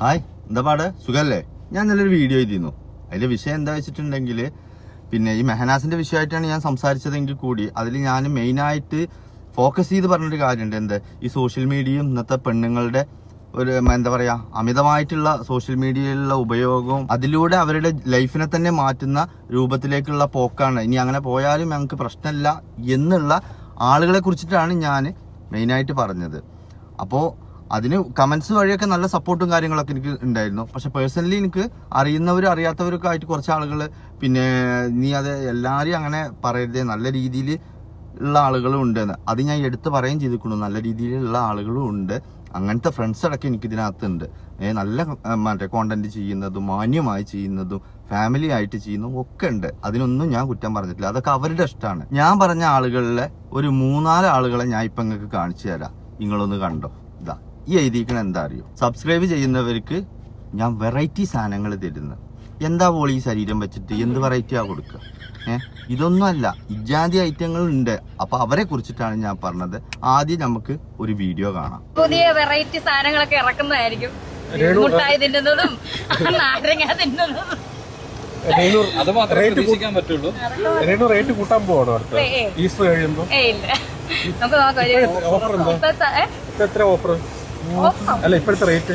Hi, എന്താ പാട്? സുഖല്ലേ? ഞാൻ നല്ലൊരു വീഡിയോ ചെയ്തിരുന്നു. അതിന്റെ വിഷയം എന്താ വെച്ചിട്ടുണ്ടെങ്കിൽ, പിന്നെ ഈ മെഹനാസിന്റെ വിഷയമായിട്ടാണ് ഞാൻ സംസാരിച്ചതെങ്കിൽ കൂടി അതിൽ ഞാൻ മെയിനായിട്ട് ഫോക്കസ് ചെയ്ത് പറഞ്ഞൊരു കാര്യമുണ്ട്. എന്ത്, ഈ സോഷ്യൽ മീഡിയയും ഇന്നത്തെ പെണ്ണുങ്ങളുടെ ഒരു എന്താ പറയാ അമിതമായിട്ടുള്ള സോഷ്യൽ മീഡിയയിലുള്ള ഉപയോഗവും അതിലൂടെ അവരുടെ ലൈഫിനെ തന്നെ മാറ്റുന്ന രൂപത്തിലേക്കുള്ള പോക്കാണ്. ഇനി അങ്ങനെ പോയാലും ഞങ്ങൾക്ക് പ്രശ്നമില്ല എന്നുള്ള ആളുകളെ കുറിച്ചിട്ടാണ് ഞാൻ മെയിനായിട്ട് പറഞ്ഞത്. അപ്പോൾ അതിന് കമന്റ്സ് വഴിയൊക്കെ നല്ല സപ്പോർട്ടും കാര്യങ്ങളൊക്കെ എനിക്ക് ഉണ്ടായിരുന്നു. പക്ഷെ പേഴ്സണലി എനിക്ക് അറിയുന്നവരും അറിയാത്തവരൊക്കെ ആയിട്ട് കുറച്ച് ആളുകൾ, പിന്നെ നീ അത് എല്ലാവരെയും അങ്ങനെ പറയരുതേ, നല്ല രീതിയിൽ ഉള്ള ആളുകളും ഉണ്ടെന്ന് അത് ഞാൻ എടുത്ത് പറയുകയും ചെയ്തിരിക്കുന്നു. നല്ല രീതിയിലുള്ള ആളുകളും ഉണ്ട്. അങ്ങനത്തെ ഫ്രണ്ട്സ് അടക്കം എനിക്ക് ഇതിനകത്തുണ്ട്. നല്ല കോണ്ടന്റ് ചെയ്യുന്നതും മാന്യമായി ചെയ്യുന്നതും ഫാമിലി ആയിട്ട് ചെയ്യുന്നതും ഒക്കെ ഉണ്ട്. അതിനൊന്നും ഞാൻ കുറ്റം പറഞ്ഞിട്ടില്ല. അതൊക്കെ അവരുടെ ഇഷ്ടമാണ്. ഞാൻ പറഞ്ഞ ആളുകളിലെ ഒരു 3-4 ആളുകളെ ഞാൻ ഇപ്പൊ നിങ്ങൾക്ക് കാണിച്ചു തരാം. നിങ്ങളൊന്ന് കണ്ടോ. ഇതാ ഈ എഴുതിക്കണ എന്താ അറിയോ? സബ്സ്ക്രൈബ് ചെയ്യുന്നവർക്ക് ഞാൻ വെറൈറ്റി സാധനങ്ങൾ തരുന്നു. എന്താ പോളി ഈ ശരീരം വെച്ചിട്ട് എന്ത് വെറൈറ്റിയാ കൊടുക്കുക? ഇതൊന്നും അല്ല, ഇജാതി ഐറ്റങ്ങൾ ഉണ്ട്. അപ്പൊ അവരെ കുറിച്ചിട്ടാണ് ഞാൻ പറഞ്ഞത്. ആദ്യം നമുക്ക് ഒരു വീഡിയോ കാണാം. പുതിയ വെറൈറ്റി സാധനങ്ങളൊക്കെ ഇറക്കുന്നതായിരിക്കും. മുട്ടായി തിന്നുന്നതും നാരങ്ങ തിന്നുന്നതും. അത് മാത്രമേ പ്രതീക്ഷിക്കാൻ പറ്റുള്ളൂ. റേറ്റ് കൂട്ടാൻ പോകണോ ഈസ്റ്റർ കഴിയുമ്പോ? ഇല്ല, നമുക്ക് നോക്കാം. എത്ര ഓഫർ അല്ല ഇപ്പോഴത്തെ റേറ്റ്?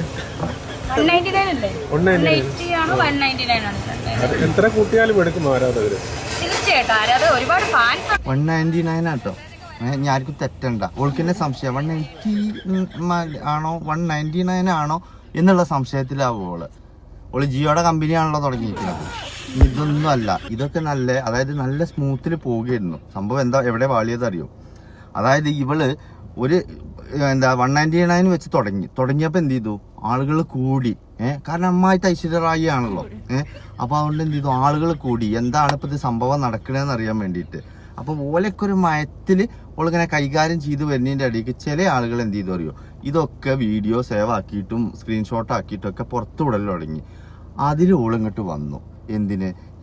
199 അല്ലേ? 180 ആണോ 199 ആണോ? എത്ര കൂട്ടിയാലും എടുക്കുന്നു ആരാധകര്. തീർച്ചയായിട്ടും ആരാധകർ ഒരുപാട് ഫാൻസ്. 199 ആട്ടോ. ഞാർക്കും തെറ്റണ്ട. ഓൾക്കെന്നെ സംശയം 180 ആണോ 199 ആണോ എന്നുള്ള സംശയത്തിലാവോള്. ഓള് ജിയോയുടെ കമ്പനിയാണല്ലോ തുടങ്ങിയിരിക്കുന്നത്. ഇതൊന്നും അല്ല, ഇതൊക്കെ നല്ല, അതായത് നല്ല സ്മൂത്തിൽ പോവുകയായിരുന്നു സംഭവം. എന്താ എവിടെ വാളിയത് അറിയോ? അതായത് ഇവള് ഒരു 199 വെച്ച് തുടങ്ങിയപ്പോൾ എന്ത് ചെയ്തു? ആളുകൾ കൂടി. കാരണം അമ്മായിട്ട് ഐശ്വര്യറായി ആണല്ലോ. അപ്പൊ അതുകൊണ്ട് എന്ത് ചെയ്തു? ആളുകൾ കൂടി. എന്താണ് ഇപ്പൊ ഇത് സംഭവം നടക്കണേന്ന് അറിയാൻ വേണ്ടിയിട്ട്. അപ്പൊ ഓലൊക്കെ ഒരു മയത്തില് ഓളിങ്ങനെ കൈകാര്യം ചെയ്ത് വരുന്നതിന്റെ ഇടയ്ക്ക് ചില ആളുകൾ എന്ത് ചെയ്തു അറിയോ? ഇതൊക്കെ വീഡിയോ സേവ് ആക്കിയിട്ടും സ്ക്രീൻഷോട്ട് ആക്കിയിട്ടും ഒക്കെ പുറത്തു വിടൽ തുടങ്ങി. അതിൽ ഓളിങ്ങോട്ട് വന്നു.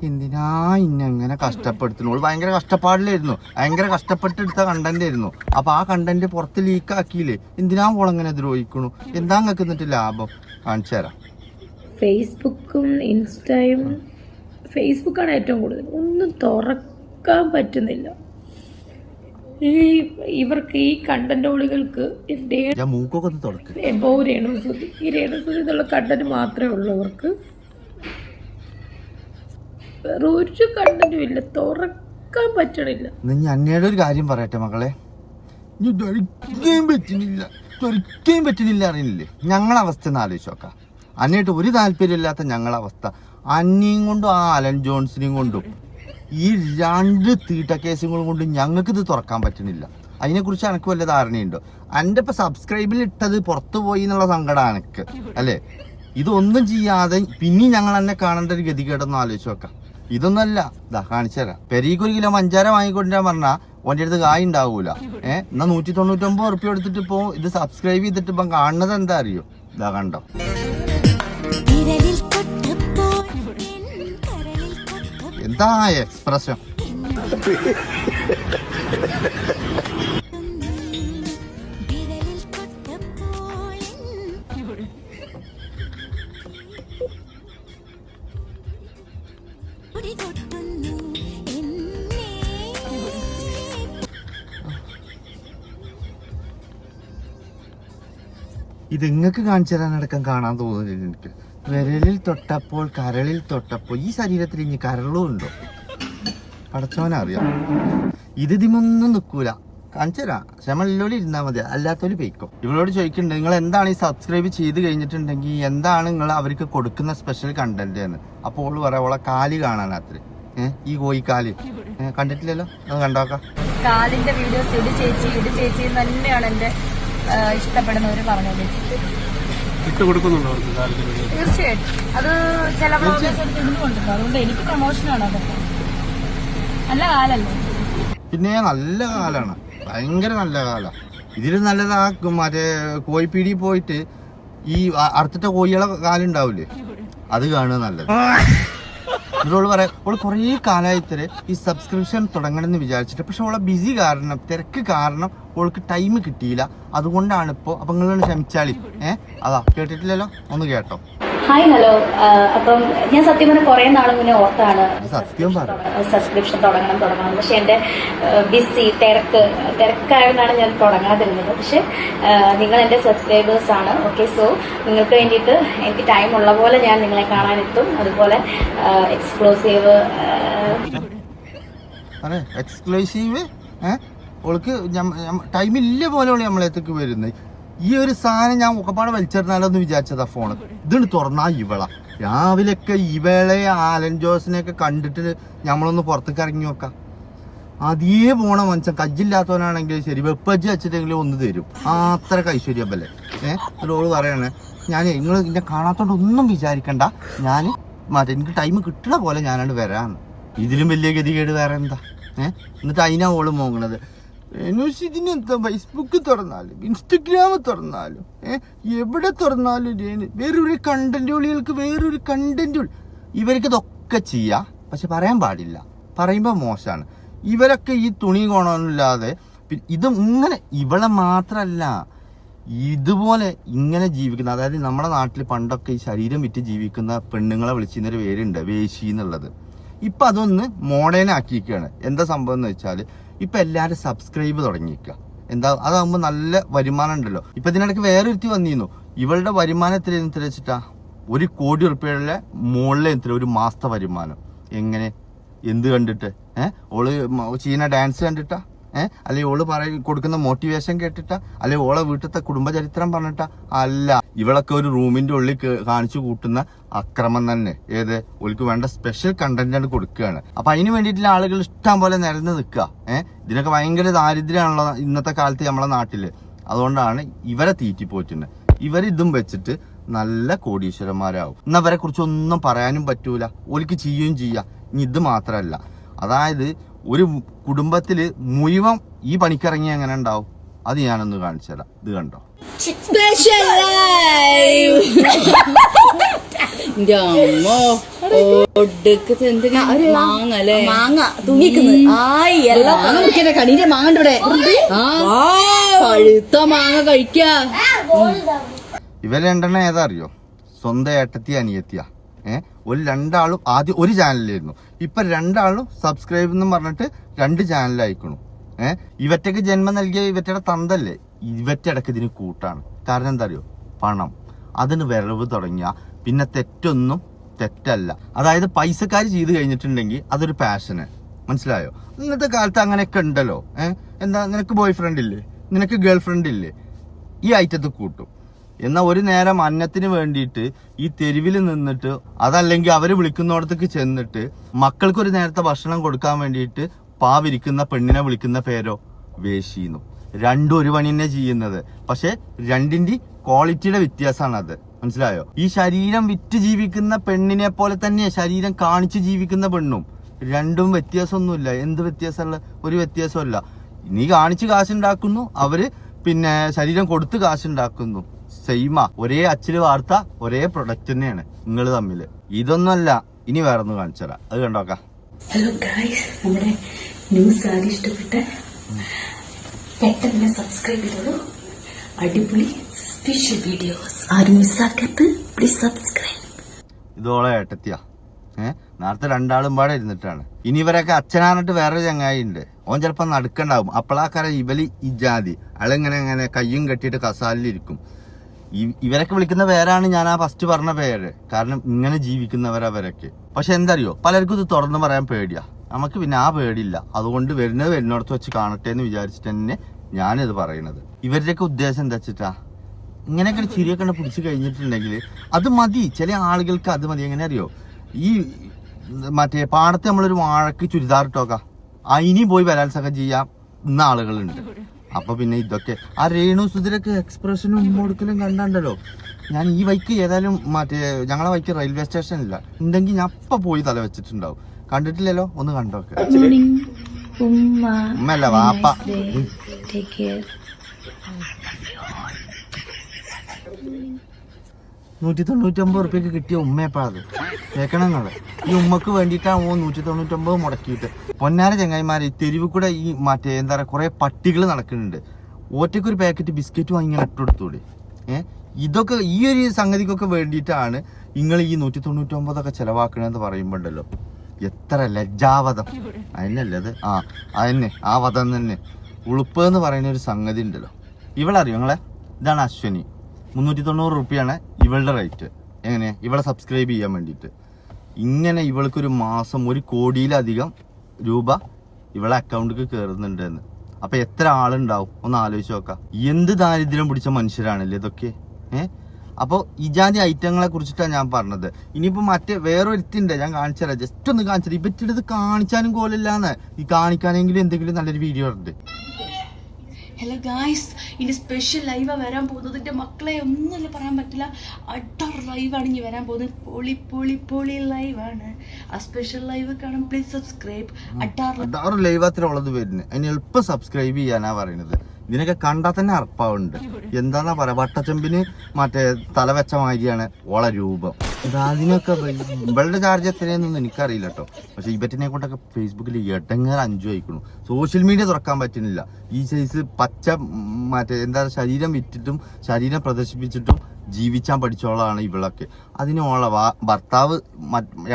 എന്തിനാ ഇങ്ങനെ കഷ്ടപ്പെടുത്തുന്നു? ഓള് ഭയങ്കര കഷ്ടപ്പാടിലായിരുന്നു. ഭയങ്കര കഷ്ടപ്പെട്ടെടുത്ത കണ്ടന്റ് ആയിരുന്നു. അപ്പൊ ആ കണ്ടന്റ് പുറത്ത് ലീക്കാക്കിയില്ലേ? എന്തിനാ ഓളങ്ങനെ ദ്രോഹിക്കണു? എന്താ നിങ്ങൾക്ക് എന്നിട്ട് ലാഭം? കാണിച്ചു തരാം. ഫേസ്ബുക്കും ഇൻസ്റ്റയും. ഫേസ്ബുക്കാണ് ഏറ്റവും കൂടുതൽ. ഒന്നും തുറക്കാൻ പറ്റുന്നില്ല ഇവർക്ക്. ഈ കണ്ടന്റോളികൾക്ക് മൂക്കൊക്കെ ഒന്ന് തുറക്കും. രേണുസുതി, ഈ രേണുസുതി എന്നുള്ള കണ്ടന്റ് മാത്രമേ ഉള്ളൂ അവർക്ക്. വേറെ ഒരു കണ്ടന്റും ഇല്ല, തുറക്കാൻ പറ്റണില്ല. ഞാൻ അന്നയുടെ ഒരു കാര്യം പറയട്ടെ മകളെ, തൊരിക്കുകയും പറ്റുന്നില്ല അറിയില്ലേ? ഞങ്ങളെ അവസ്ഥ ഒന്ന് ആലോചിച്ച് നോക്കാം. അന്നയായിട്ട് ഒരു താല്പര്യമില്ലാത്ത ഞങ്ങളെ അവസ്ഥ. അന്നയും കൊണ്ടും ആ അലൻ ജോൺസിനെയും കൊണ്ടും ഈ 2 തീട്ട കേസുകളും കൊണ്ടും ഞങ്ങൾക്ക് ഇത് തുറക്കാൻ പറ്റുന്നില്ല. അതിനെക്കുറിച്ച് എനിക്ക് വല്ല ധാരണയുണ്ടോ? എൻ്റെ ഇപ്പൊ സബ്സ്ക്രൈബിൽ ഇട്ടത് പുറത്തു പോയി എന്നുള്ള സങ്കടം എനിക്ക്, അല്ലേ? ഇതൊന്നും ചെയ്യാതെ പിന്നെയും ഞങ്ങൾ എന്നെ കാണേണ്ട ഒരു ഗതികേടൊന്നും ആലോചിച്ച് നോക്കാം. ഇതൊന്നല്ല, ഇതാ കാണിച്ചു തരാം. പെരീക്ക് 1 കിലോ പഞ്ചാര വാങ്ങിക്കൊണ്ടിരാൻ പറഞ്ഞാൽ ഓൻ്റെ അടുത്ത് കായ് ഉണ്ടാവൂല. എന്നാ 199 ഉറുപ്പ്യ എടുത്തിട്ട് ഇപ്പോ ഇത് സബ്സ്ക്രൈബ് ചെയ്തിട്ട് ഇപ്പം കാണുന്നത് എന്താ അറിയോ? ഇതാ കണ്ടോ? എന്താ എക്സ്പ്രഷൻ! ഇത് നിങ്ങൾക്ക് കാണിച്ചു തരാനടക്കം കാണാൻ തോന്നുന്നില്ല എനിക്ക്. വിരലിൽ തൊട്ടപ്പോൾ കരളിൽ തൊട്ടപ്പോൾ. ഈ ശരീരത്തിൽ ഇനി കരളും ഉണ്ടോ? പടച്ചോനറിയാം. ഇതിമൊന്നും നിൽക്കൂല. കാണിച്ചു തരാം. ക്ഷമല്ലോലി ഇരുന്നാൽ മതി, അല്ലാത്തൊരു പെയ്ക്കും. ഇവളോട് ചോദിക്കുന്നുണ്ട്, നിങ്ങൾ എന്താണ് ഈ സബ്സ്ക്രൈബ് ചെയ്ത് കഴിഞ്ഞിട്ടുണ്ടെങ്കിൽ എന്താണ് നിങ്ങൾ അവർക്ക് കൊടുക്കുന്ന സ്പെഷ്യൽ കണ്ടന്റ് എന്ന്. അപ്പോൾ ഓള് പറയാം, ഓളെ കാല് കാണാനത്ര. ഈ കോഴിക്കാല് കണ്ടിട്ടില്ലല്ലോ, അത് കണ്ടോക്കാം. കാലിന്റെ വീഡിയോസ് ഇട് ചേച്ചി തന്നെയാണ് എന്റെ ഇഷ്ടപ്പെടുന്നവര് പറഞ്ഞത്. തീർച്ചയായിട്ടും അത് ചില ഇടുന്നുണ്ടല്ലോ. അതുകൊണ്ട് എനിക്ക് പ്രൊമോഷനാണ്. അതൊക്കെ നല്ല കാലല്ലേ? പിന്നെ നല്ല കാലാണ്, ഭയങ്കര നല്ല കാലാണ്. ഇതിൽ നല്ലത് ആ മറ്റേ കോഴിപ്പീടി പോയിട്ട് ഈ അറുത്തിട്ട കോഴികളെ കാലുണ്ടാവില്ലേ, അത് കാണുക നല്ലത്. എന്നിട്ട് പറയാം ഓള് കുറേ കാലമായിത്തരെ ഈ സബ്സ്ക്രിപ്ഷൻ തുടങ്ങണമെന്ന് വിചാരിച്ചിട്ട്, പക്ഷെ ഓളെ ബിസി കാരണം, തിരക്ക് കാരണം ഓൾക്ക് ടൈം കിട്ടിയില്ല. അതുകൊണ്ടാണ് ഇപ്പോൾ. അപ്പം നിങ്ങളൊന്ന് ക്ഷമിച്ചാളി. അതാ കേട്ടിട്ടില്ലല്ലോ, ഒന്ന് കേട്ടോ. Hi, hello. അപ്പം ഞാൻ സത്യം പറഞ്ഞ കുറേ നാൾ മുന്നേ ഓർത്താണ് സത്യം പറ സബ്സ്ക്രിപ്ഷൻ തുടങ്ങണം. പക്ഷെ എൻ്റെ തിരക്കായതുകൊണ്ടാണ് ഞാൻ തുടങ്ങാതിരുന്നത്. പക്ഷെ നിങ്ങൾ എൻ്റെ സബ്സ്ക്രൈബേഴ്സ് ആണ്. ഓക്കെ, സോ നിങ്ങൾക്ക് വേണ്ടിയിട്ട് എനിക്ക് ടൈം ഉള്ള പോലെ ഞാൻ നിങ്ങളെ കാണാനെത്തും. അതുപോലെ എക്സ്ക്ലൂസീവ് ഓൾക്ക് ടൈമില്ല പോലെ ഓള് നമ്മളേത്തേക്ക് വരുന്നത്. ഈ ഒരു സാധനം ഞാൻ ഒക്കെപ്പാടെ വലിച്ചെറിഞ്ഞാലോ എന്ന് വിചാരിച്ചതാ ഫോണ്. ഇതാണ് തുറന്നാ ഇവള. രാവിലെയൊക്കെ ഇവളെ ആലൻ ജോസിനെയൊക്കെ കണ്ടിട്ട് നമ്മളൊന്ന് പുറത്തേക്ക് ഇറങ്ങി നോക്കാം. അതേ പോണ മനുഷ്യൻ കജ്ജില്ലാത്തവനാണെങ്കിൽ ശരി, വെപ്പജ്ജി വെച്ചിട്ടെങ്കിലും ഒന്ന് തരും. അത്ര ഐശ്വര്യപ്പല്ലേ. ഓള് പറയണേ, ഞാൻ നിങ്ങൾ എന്നെ കാണാത്തോണ്ട് ഒന്നും വിചാരിക്കണ്ട, ഞാൻ എനിക്ക് ടൈം കിട്ടണ പോലെ ഞാനാണ് വരാന്ന്. ഇതിലും വലിയ ഗതികേട് വേറെ എന്താ? എന്നിട്ട് അതിനാ ഓള് മോങ്ങണത്. ഇതിനെന്താ ഫേസ്ബുക്ക് തുറന്നാലും ഇൻസ്റ്റഗ്രാം തുറന്നാലും എവിടെ തുറന്നാലും വേറൊരു കണ്ടന്റുകൾക്ക് വേറൊരു കണ്ടന്റ്. ഇവർക്ക് ഇതൊക്കെ ചെയ്യാം, പക്ഷെ പറയാൻ പാടില്ല. പറയുമ്പോൾ മോശമാണ്. ഇവരൊക്കെ ഈ തുണി കോണമില്ലാതെ ഇത് ഇങ്ങനെ ഇവളെ മാത്രല്ല ഇതുപോലെ ഇങ്ങനെ ജീവിക്കുന്ന, അതായത് നമ്മുടെ നാട്ടിൽ പണ്ടൊക്കെ ഈ ശരീരം വിറ്റ് ജീവിക്കുന്ന പെണ്ണുങ്ങളെ വിളിച്ചിരുന്നൊരു പേരുണ്ട്, വേശി എന്നുള്ളത്. ഇപ്പം അതൊന്ന് മോഡേൺ ആക്കിയിരിക്കുകയാണ്. എന്താ സംഭവം എന്ന് വെച്ചാൽ ഇപ്പം എല്ലാവരും സബ്സ്ക്രൈബ് തുടങ്ങിയിരിക്കുക. എന്താ, അതാകുമ്പോൾ നല്ല വരുമാനം ഉണ്ടല്ലോ. ഇപ്പം ഇതിനിടയ്ക്ക് വേറൊരുത്തി വന്നിരുന്നു. ഇവളുടെ വരുമാനം എത്ര വെച്ചിട്ടാ 1 കോടി ഉറുപ്പികയുടെ മുകളിൽ ഒരു മാസത്തെ വരുമാനം. എങ്ങനെ, എന്ത് കണ്ടിട്ട്? ഓള് ചെയ്യുന്ന ഡാൻസ് കണ്ടിട്ടാ? അല്ലെങ്കിൽ ഓള് കൊടുക്കുന്ന മോട്ടിവേഷൻ കേട്ടിട്ടാ? അല്ലെങ്കിൽ ഓളെ വീട്ടിലത്തെ കുടുംബചരിത്രം പറഞ്ഞിട്ടാ? അല്ല, ഇവളൊക്കെ ഒരു റൂമിന്റെ ഉള്ളിൽ കാണിച്ചു കൂട്ടുന്ന അക്രമം തന്നെ. ഓൾക്ക് വേണ്ട സ്പെഷ്യൽ കണ്ടന്റാണ് കൊടുക്കുകയാണ്. അപ്പൊ അതിന് വേണ്ടിയിട്ടുള്ള ആളുകൾ ഇഷ്ടം പോലെ നിരന്ന് നിൽക്കുക. ഇതിനൊക്കെ ഭയങ്കര ദാരിദ്ര്യമാണല്ലോ ഇന്നത്തെ കാലത്ത് നമ്മളെ നാട്ടില്. അതുകൊണ്ടാണ് ഇവരെ തീറ്റിപ്പോറ്റുന്നത്. ഇവരിതും വെച്ചിട്ട് നല്ല കോടീശ്വരന്മാരാവും. ഇന്ന് അവരെ കുറിച്ച് ഒന്നും പറയാനും പറ്റൂല. ഓൾക്ക് ചെയ്യുകയും ചെയ്യാം. ഇനി ഇത് മാത്രല്ല, അതായത് ഒരു കുടുംബത്തില് മുഴുവൻ ഈ പണിക്കിറങ്ങി എങ്ങനെ ഉണ്ടാവും, അത് ഞാനൊന്ന് കാണിച്ചു തരാം. ഇത് കണ്ടോ, മാങ്ങ തൂങ്ങിക്കുന്നത് കടീന്റെ മാങ്ങ പഴുത്ത മാങ്ങ കഴിക്കാ. ഇവര് രണ്ടെണ്ണം ഏതാ അറിയോ? സ്വന്തം ഏട്ടത്തി അനിയത്തിയാ. ഒരു രണ്ടാളും ആദ്യം ഒരു ചാനലിലായിരുന്നു. ഇപ്പൊ രണ്ടാളും സബ്സ്ക്രൈബ് എന്നും പറഞ്ഞിട്ട് 2 ചാനലായിക്കണു. ഇവറ്റക്ക് ജന്മം നൽകിയ ഇവറ്റയുടെ തന്തല്ലേ. ഇവറ്റടക്ക് ഇതിന് കൂട്ടാണ്. കാരണം എന്താ അറിയോ? പണം. അതിന് വിരവ് തുടങ്ങിയ പിന്നെ തെറ്റൊന്നും തെറ്റല്ല. അതായത് പൈസക്കാർ ചെയ്ത് കഴിഞ്ഞിട്ടുണ്ടെങ്കിൽ അതൊരു പാഷന്. മനസ്സിലായോ? ഇന്നത്തെ കാലത്ത് അങ്ങനെയൊക്കെ ഉണ്ടല്ലോ. എന്താ, നിനക്ക് ബോയ് ഫ്രണ്ട് ഇല്ലേ, നിനക്ക് ഗേൾ ഫ്രണ്ട് ഇല്ലേ, ഈ ഐറ്റത്ത് കൂട്ടും. എന്നാൽ ഒരു നേരം അന്നത്തിന് വേണ്ടിയിട്ട് ഈ തെരുവിൽ നിന്നിട്ട്, അതല്ലെങ്കിൽ അവര് വിളിക്കുന്നിടത്തേക്ക് ചെന്നിട്ട് മക്കൾക്കൊരു നേരത്തെ ഭക്ഷണം കൊടുക്കാൻ വേണ്ടിയിട്ട് പാവിരിക്കുന്ന പെണ്ണിനെ വിളിക്കുന്ന പേരോ? വേശീന്നു. രണ്ടും ഒരു പണി തന്നെ ചെയ്യുന്നത്. പക്ഷെ രണ്ടിന്റെ ക്വാളിറ്റിയുടെ വ്യത്യാസമാണ് അത്. മനസ്സിലായോ? ഈ ശരീരം വിറ്റ് ജീവിക്കുന്ന പെണ്ണിനെ പോലെ തന്നെ ശരീരം കാണിച്ച് ജീവിക്കുന്ന പെണ്ണും രണ്ടും വ്യത്യാസമൊന്നുമില്ല. എന്ത് വ്യത്യാസമുള്ള? ഒരു വ്യത്യാസമല്ല. നീ കാണിച്ച് കാശുണ്ടാക്കുന്നു, അവര് പിന്നെ ശരീരം കൊടുത്ത് കാശുണ്ടാക്കുന്നു. സെയിമാ, ഒരേ അച്ചില് വാർത്ത, ഒരേ പ്രൊഡക്റ്റ് തന്നെയാണ് നിങ്ങൾ തമ്മില്. ഇതൊന്നുമല്ല, ഇനി വേറൊന്ന് കാണിച്ചുതരാം. അത് കണ്ടോക്കാം. ഹലോ ഗൈസ്, നമ്മുടെ ന്യൂസ് ആദ്യം ഇഷ്ടപ്പെട്ട പെട്ടെന്ന് സബ്സ്ക്രൈബ് ചെയ്തോളൂ. അടിപൊളി സ്പെഷ്യൽ വീഡിയോസ് ആരും മിസ്സാക്കരുത്. Please subscribe. ഇതോളെ ഏട്ടത്തിയാ. നേരത്തെ രണ്ടാളും പാടെ ഇരുന്നിട്ടാണ്. ഇനി ഇവരൊക്കെ അച്ഛനാന്നിട്ട് വേറെ ചങ്ങായി ഉണ്ട്. ഓൻ ചിലപ്പോ നടുക്കണ്ടാവും. അപ്പളാക്കാര ഇവല് ഈ ജാതി അയാളിങ്ങനെ കയ്യും കെട്ടിയിട്ട് കസാലിലിരിക്കും. ഇവരൊക്കെ വിളിക്കുന്ന പേരാണ് ഞാൻ ആ ഫസ്റ്റ് പറഞ്ഞ പേര്. കാരണം ഇങ്ങനെ ജീവിക്കുന്നവരവരൊക്കെ. പക്ഷെ എന്തറിയോ, പലർക്കും ഇത് തുറന്നു പറയാൻ പേടിയാ. നമുക്ക് പിന്നെ ആ പേടിയില്ല. അതുകൊണ്ട് വരുന്നിടത്ത് വെച്ച് കാണട്ടെ എന്ന് വിചാരിച്ചിട്ട് തന്നെ ഞാനിത് പറയണത്. ഇവരുടെയൊക്കെ ഉദ്ദേശം എന്താ വെച്ചിട്ടാ, ഇങ്ങനെയൊക്കെ ചിരിയൊക്കെ പിടിച്ചു കഴിഞ്ഞിട്ടുണ്ടെങ്കിൽ അത് മതി. ചില ആളുകൾക്ക് അത് മതി. എങ്ങനെ അറിയോ, ഈ മറ്റേ പാടത്ത് നമ്മളൊരു വാഴക്ക് ചുരിദാർ ഇട്ടോക്കാം, അതിനി പോയി ബലാത്സംഗം ചെയ്യാം ഇന്ന ആളുകളുണ്ട്. അപ്പൊ പിന്നെ ഇതൊക്കെ ആ രേണു സുധീരൊക്കെ എക്സ്പ്രഷനും കൊടുക്കലും കണ്ടല്ലോ. ഞാൻ ഈ വൈക്ക് ഏതായാലും മറ്റേ ഞങ്ങളെ വൈക്ക് റെയിൽവേ സ്റ്റേഷൻ ഇല്ല, ഉണ്ടെങ്കിൽ ഞാൻ അപ്പൊ പോയി തല വെച്ചിട്ടുണ്ടാവും. കണ്ടിട്ടില്ലല്ലോ, ഒന്ന് കണ്ടോക്കെ. ഉമ്മല്ല, വാപ്പ. 199 കിട്ടിയ ഉമ്മയപ്പാത് കേൾക്കണം നിങ്ങള്. ഈ ഉമ്മക്ക് വേണ്ടിയിട്ടാണ് 199 മുടക്കിയിട്ട്. പൊന്നാര ചങ്ങായിമാരെ, തെരുവ് കൂടെ ഈ മറ്റേ എന്താ പറയുക കുറെ പട്ടികൾ നടക്കുന്നുണ്ട്. ഒറ്റയ്ക്കൊരു പാക്കറ്റ് ബിസ്ക്കറ്റ് വാങ്ങി ഇങ്ങനെ ഇട്ടുകൊടുത്തൂടെ? ഇതൊക്കെ ഈ ഒരു സംഗതിക്കൊക്കെ വേണ്ടിയിട്ടാണ് നിങ്ങൾ ഈ 199 ചെലവാക്കണമെന്ന് പറയുമ്പോണ്ടല്ലോ, എത്ര ലജ്ജാവധം. അതിനല്ലത് അതന്നെ ആ വധം തന്നെ. ഉളുപ്പ് എന്ന് പറയുന്ന ഒരു സംഗതി ഉണ്ടല്ലോ. ഇവളറിയോ നിങ്ങളെ? ഇതാണ് അശ്വനി. 390 റുപ്യാണ് ഇവളുടെ റേറ്റ്. എങ്ങനെ? ഇവളെ സബ്സ്ക്രൈബ് ചെയ്യാൻ വേണ്ടിയിട്ട്. ഇങ്ങനെ ഇവൾക്കൊരു മാസം 1 കോടിയിലധികം രൂപ ഇവളെ അക്കൗണ്ടിൽ കയറുന്നുണ്ട് എന്ന്. അപ്പൊ എത്ര ആളുണ്ടാവും ഒന്ന് ആലോചിച്ച് നോക്കാം. എന്ത് ദാരിദ്ര്യം പിടിച്ച മനുഷ്യരാണല്ലേ ഇതൊക്കെ. അപ്പോൾ ഇജാതി ഐറ്റങ്ങളെ കുറിച്ചിട്ടാണ് ഞാൻ പറഞ്ഞത്. ഇനിയിപ്പോ മറ്റേ വേറൊരുത്തിണ്ട്, ഞാൻ കാണിച്ചുതരാം. ജസ്റ്റ് ഒന്ന് കാണിച്ചത്. ഇവറ്റെടുത്ത് കാണിച്ചാനും കോലില്ലാന്ന്. ഈ കാണിക്കാനെങ്കിലും എന്തെങ്കിലും നല്ലൊരു വീഡിയോ ഉണ്ട്. ഹലോ ഗായ്സ്, ഇനി സ്പെഷ്യൽ ലൈവാണ് വരാൻ പോകുന്നത്. എൻ്റെ മക്കളെ ഒന്നുമില്ല പറയാൻ പറ്റില്ല. അഡർ ലൈവാണ് ഇനി വരാൻ പോകുന്നത്. പൊളി പൊളി പൊളി ലൈവാണ്. ആ സ്പെഷ്യൽ ലൈവ് കാണാൻ പ്ലീസ് സബ്സ്ക്രൈബ്. അഡാറ് ലൈവ് അത്രയുള്ളത് വരുന്നത്. അതിന് എളുപ്പം സബ്സ്ക്രൈബ് ചെയ്യാനാ പറയുന്നത്. ഇതിനൊക്കെ കണ്ടാൽ തന്നെ അർപ്പാവുണ്ട്. എന്താന്നാ പറയാ, വട്ടച്ചെമ്പിന് മറ്റേ തല വെച്ച മാതിരിയാണ് ഓളെ രൂപം. അതിനൊക്കെ ഇവളുടെ ചാർജ് എത്രയാണെന്നൊന്നും എനിക്കറിയില്ല കേട്ടോ. പക്ഷെ ഇവറ്റിനെ കൊണ്ടൊക്കെ ഫേസ്ബുക്കിൽ എട്ടങ്ങേറെ 5 അയക്കണു. സോഷ്യൽ മീഡിയ തുറക്കാൻ പറ്റുന്നില്ല. ഈ സൈസ് പച്ച മറ്റേ എന്താ ശരീരം വിറ്റിട്ടും ശരീരം പ്രദർശിപ്പിച്ചിട്ടും ജീവിച്ചാൻ പഠിച്ചോളാണ് ഇവളൊക്കെ. അതിന് ഓളെ ഭർത്താവ്,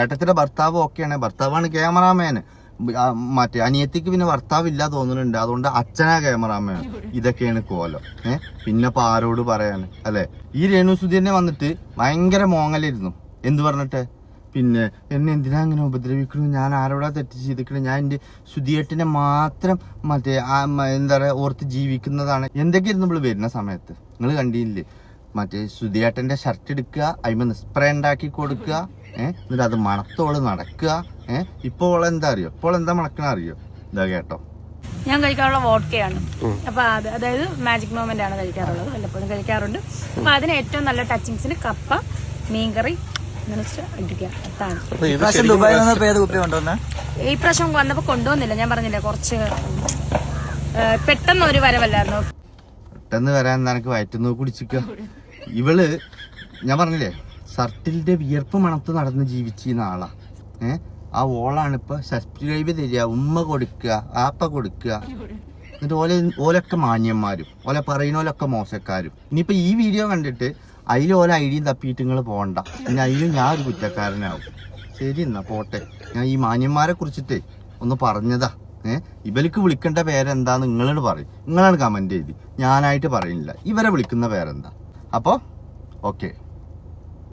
ഏട്ടത്തിന്റെ ഭർത്താവ് ഒക്കെയാണ്. ഭർത്താവാണ് ക്യാമറാമാന്. മറ്റേ അനിയത്തിക്ക് പിന്നെ ഭർത്താവില്ല തോന്നുന്നുണ്ട്. അതുകൊണ്ട് അച്ഛനാ ക്യാമറാമാൻ. ഇതൊക്കെയാണ് കോലം. പിന്നെ ഇപ്പൊ ആരോട് പറയാന് അല്ലെ? ഈ രേണു സുധീരനെ വന്നിട്ട് ഭയങ്കര മോങ്ങലായിരുന്നു. എന്ത് പറഞ്ഞിട്ട്? പിന്നെ എന്നെ എന്തിനാ അങ്ങനെ ഉപദ്രവിക്കണു, ഞാൻ ആരോടാ തെറ്റ് ചെയ്തിക്കണു, ഞാൻ എന്റെ സുധിയേട്ടനെ മാത്രം മറ്റേ എന്താ പറയാ ഓർത്ത് ജീവിക്കുന്നതാണ്. എന്തൊക്കെയായിരുന്നു നമ്മള് വരുന്ന സമയത്ത് നിങ്ങൾ കണ്ടില്ലേ? മറ്റേ സുധിയേട്ടന്റെ ഷർട്ട് എടുക്കുക, അതിമ സ്പ്രേ ഉണ്ടാക്കി കൊടുക്കുക, എന്നിട്ട് അത് മണത്തോള് നടക്കുക. ഇപ്പോൾ എന്താ അറിയോ? ഇപ്പോൾ എന്താ മണക്കണ അറിയോ? ഇതാ കേട്ടോ. ഞാൻ കഴിക്കാറുള്ള വോഡ്കയാണ്. അപ്പൊ അതായത് മാജിക് മൊമെന്റ് ആണ് കഴിക്കാറുള്ളത്. വല്ലപ്പോഴും കഴിക്കാറുണ്ട്. അപ്പൊ അതിന് ഏറ്റവും നല്ല ടച്ചിങ്സിന് കപ്പ, മീൻകറി അടിക്കുക. അതാണ് ഈ പ്രാവശ്യം വന്നപ്പോ കൊണ്ടുവന്നില്ല. ഞാൻ പറഞ്ഞില്ലേ, കുറച്ച് പെട്ടെന്ന് ഒരു വരവല്ലായിരുന്നു. പെട്ടെന്ന് വരാൻ നിനക്ക് വയറ്റുന്നു കുടിച്ചിക്ക. ഇവള് ഞാൻ പറഞ്ഞില്ലേ ഷർട്ടിന്റെ വിയർപ്പ് മണത്ത് നടന്ന് ജീവിച്ചിരുന്ന ആളാ. ആ ഓളാണ് ഇപ്പൊ സബ്സ്ക്രൈബ് തരിക, ഉമ്മ കൊടുക്കുക, ആപ്പ കൊടുക്കുക. എന്നിട്ട് ഓലൊക്കെ മാന്യന്മാരും ഓലെ പറയുന്നോലൊക്കെ മോശക്കാരും. ഇനിയിപ്പോ ഈ വീഡിയോ കണ്ടിട്ട് അതിൽ ഓല ഐഡിയും തപ്പിയിട്ട് നിങ്ങൾ പോകണ്ട. പിന്നെ അതിലും ഞാൻ ഒരു കുറ്റക്കാരനാവും. ശരി എന്നാ പോട്ടെ. ഞാൻ ഈ മാന്യന്മാരെ കുറിച്ചിട്ട് ഒന്ന് പറഞ്ഞതാ. ഇവർക്ക് വിളിക്കേണ്ട പേരെന്താന്ന് നിങ്ങളോട് പറയും. നിങ്ങളാണ് കമന്റ് ചെയ്ത്, ഞാനായിട്ട് പറയുന്നില്ല. ഇവരെ വിളിക്കുന്ന പേരെന്താ? അപ്പോ ഓക്കെ.